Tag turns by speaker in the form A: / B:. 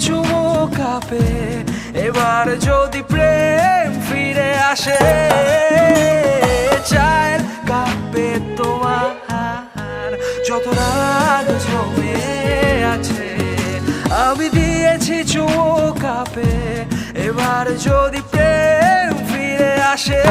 A: চুমু কাপে, এবার যদি প্রেম ফিরে আসে। চায়ের কাপে তোমার যত রাগ জমে আছে, আমি দিয়েছি চুমু কাপে, এবার যদি প্রেম ফিরে আসে।